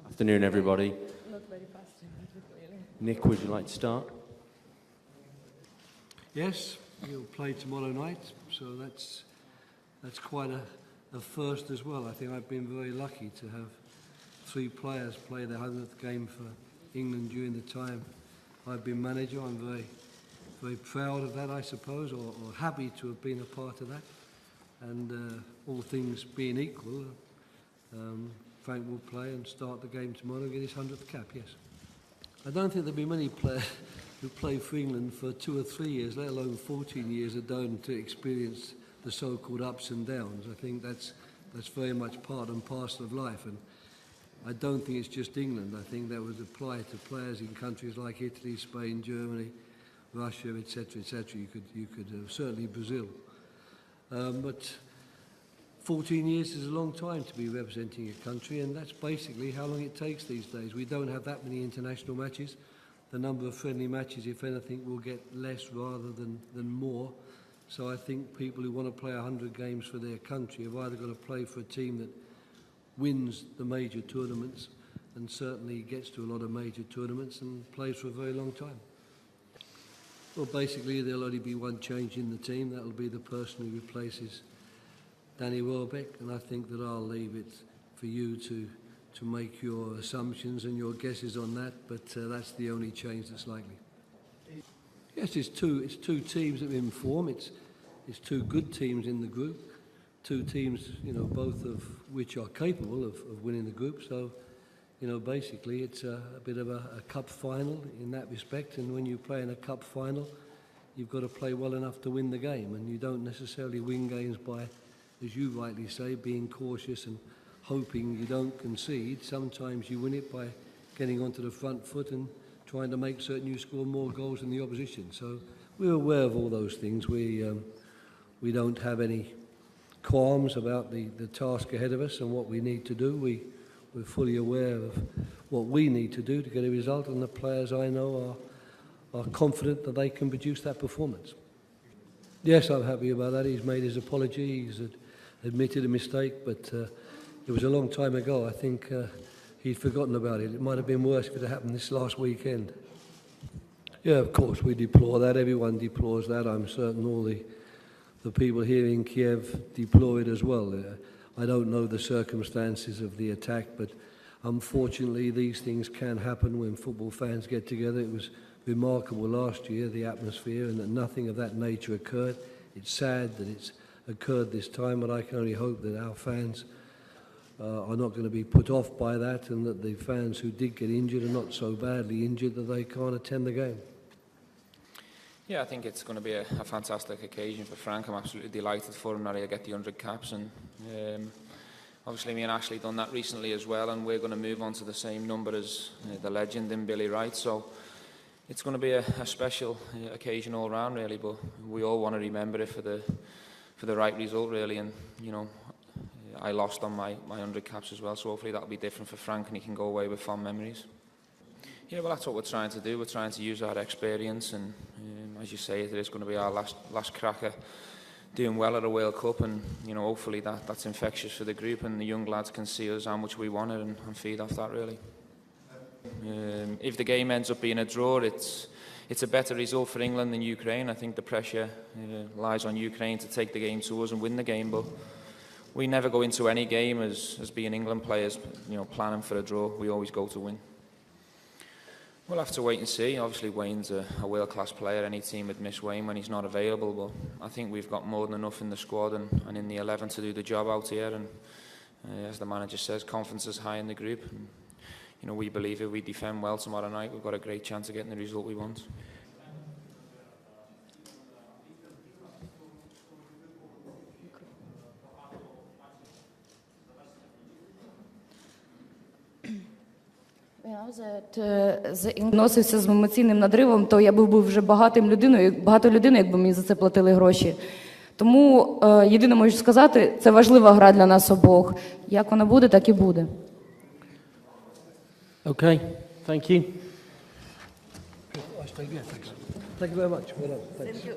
Afternoon, everybody. Nick, would you like to start? Yes, we'll play tomorrow night, so that's quite a first as well. I think I've been very lucky to have 3 players play their 100th game for England during the time I've been manager. I'm very, very proud of that, I suppose, or happy to have been a part of that. And all things being equal, Frank will play and start the game tomorrow and get his 100th cap, yes. I don't think there'll be many players who play for England for 2 or 3 years, let alone 14 years, that don't experience the so-called ups and downs. I think that's very much part and parcel of life. And I don't think it's just England. I think that would apply to players in countries like Italy, Spain, Germany, Russia, etc., etc. You could certainly Brazil. But 14 years is a long time to be representing a country, and that's basically how long it takes these days. We don't have that many international matches. The number of friendly matches, if anything, will get less rather than more. So I think people who want to play 100 games for their country have either got to play for a team that wins the major tournaments and certainly gets to a lot of major tournaments and plays for a very long time. Well, basically, there'll only be one change in the team. That'll be the person who replaces Danny Welbeck, and I think that I'll leave it for you to make your assumptions and your guesses on that, but that's the only change that's likely. Yes, it's two teams that are in form. It's 2 good teams in the group, 2 teams, both of which are capable of winning the group. So, basically it's a bit of a cup final in that respect, and when you play in a cup final, you've got to play well enough to win the game, and you don't necessarily win games by, as you rightly say, being cautious and hoping you don't concede. Sometimes you win it by getting onto the front foot and trying to make certain you score more goals than the opposition. So we're aware of all those things. We don't have any qualms about the task ahead of us and what we need to do. We're fully aware of what we need to do to get a result, and the players I know are confident that they can produce that performance. Yes, I'm happy about that. He's made his apology. He's admitted a mistake, but it was a long time ago. I think he'd forgotten about it. It might have been worse if it had happened this last weekend. Yeah, of course, we deplore that. Everyone deplores that. I'm certain all the people here in Kiev deplore it as well. I don't know the circumstances of the attack, but unfortunately these things can happen when football fans get together. It was remarkable last year, the atmosphere, and that nothing of that nature occurred. It's sad that it's occurred this time, but I can only hope that our fans are not going to be put off by that, and that the fans who did get injured are not so badly injured that they can't attend the game. Yeah, I think it's going to be a fantastic occasion for Frank. I'm absolutely delighted for him that he'll get the 100 caps, and obviously me and Ashley done that recently as well, and we're going to move on to the same number as the legend in Billy Wright. So it's going to be a special occasion all round, really, but we all want to remember it for the right result, really. And I lost on my 100 caps as well, so hopefully that'll be different for Frank and he can go away with fond memories. Yeah, well, that's what we're trying to do. We're trying to use our experience, and as you say, it is going to be our last cracker doing well at a World Cup, and hopefully that's infectious for the group, and the young lads can see us how much we want it and feed off that, really. If the game ends up being a draw, it's a better result for England than Ukraine. I think the pressure lies on Ukraine to take the game to us and win the game, but we never go into any game as being England players, planning for a draw. We always go to win. We'll have to wait and see. Obviously, Wayne's a world-class player. Any team would miss Wayne when he's not available, but I think we've got more than enough in the squad and in the 11 to do the job out here. And as the manager says, confidence is high in the group. And, we believe if we defend well tomorrow night, we've got a great chance of getting the result we want. Носився з емоційним надривом, то я був вже багато людиною, якби мені за це платили гроші. Тому єдине можу сказати, це важлива гра для нас обох. Як вона буде, так і буде. Okay, thank you. Thank you very much. Well done. Thanks. Thank you.